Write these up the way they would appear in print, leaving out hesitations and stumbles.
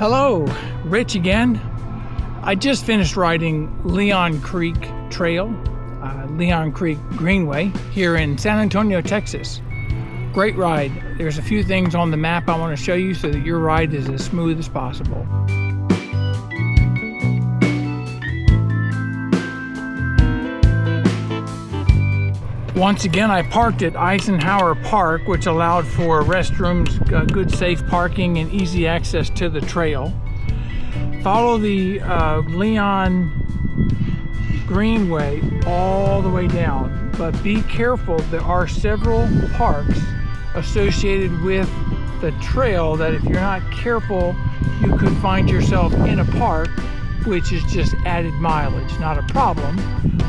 Hello, Rich again. I just finished riding Leon Creek Trail, Leon Creek Greenway here in San Antonio, Texas. Great ride. There's a few things on the map I want to show you so that your ride is as smooth as possible. Once again, I parked at Eisenhower Park, which allowed for restrooms, good safe parking, and easy access to the trail. Follow the Leon Greenway all the way down, but be careful. There are several parks associated with the trail that if you're not careful, you could find yourself in a park, which is just added mileage, not a problem,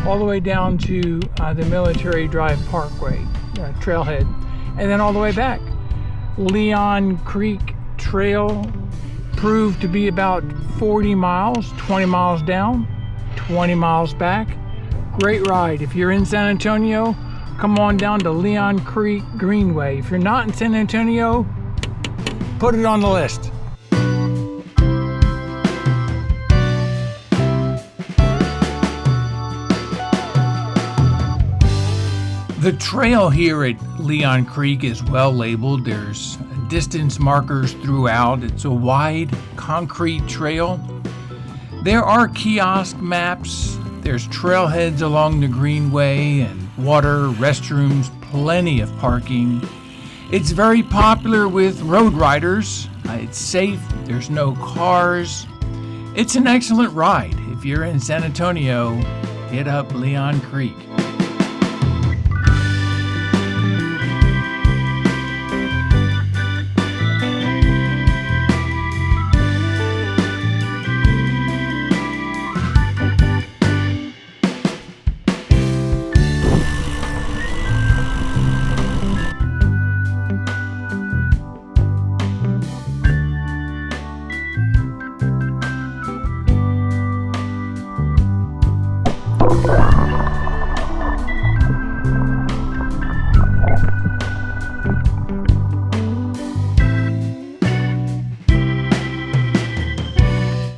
all the way down to the Military Drive Parkway, trailhead, and then all the way back. Leon Creek Trail proved to be about 40 miles, 20 miles down, 20 miles back. Great ride. If you're in San Antonio, come on down to Leon Creek Greenway. If you're not in San Antonio, put it on the list. The trail here at Leon Creek is well labeled. There's distance markers throughout. It's a wide concrete trail. There are kiosk maps. There's trailheads along the greenway and water, restrooms, plenty of parking. It's very popular with road riders. It's safe. There's no cars. It's an excellent ride. If you're in San Antonio, hit up Leon Creek.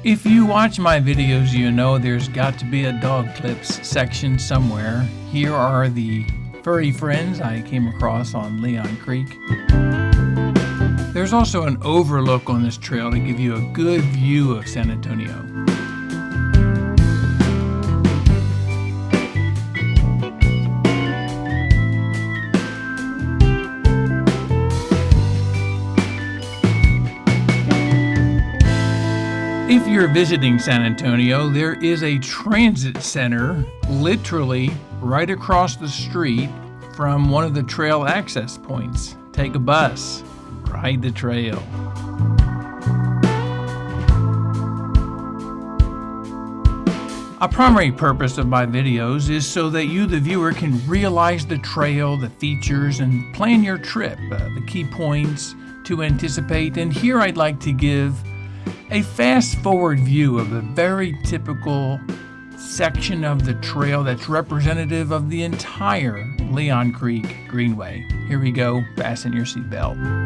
If you watch my videos, you know there's got to be a dog clips section somewhere. Here are the furry friends I came across on Leon Creek. There's also an overlook on this trail to give you a good view of San Antonio. If you're visiting San Antonio, there is a transit center literally right across the street from one of the trail access points. Take a bus, ride the trail. A primary purpose of my videos is so that you, the viewer, can realize the trail, the features, and plan your trip, the key points to anticipate. And here I'd like to give a fast-forward view of a very typical section of the trail that's representative of the entire Leon Creek Greenway. Here we go. Fasten your seatbelt.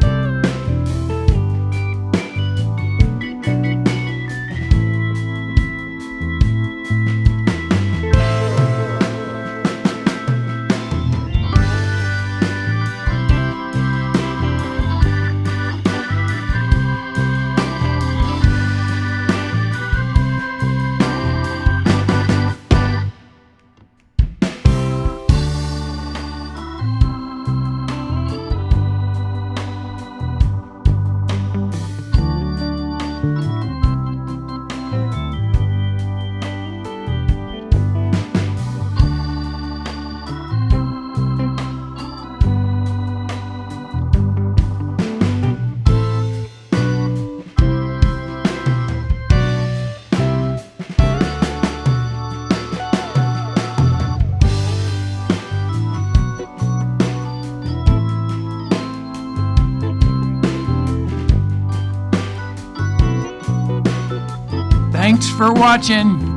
Thanks for watching.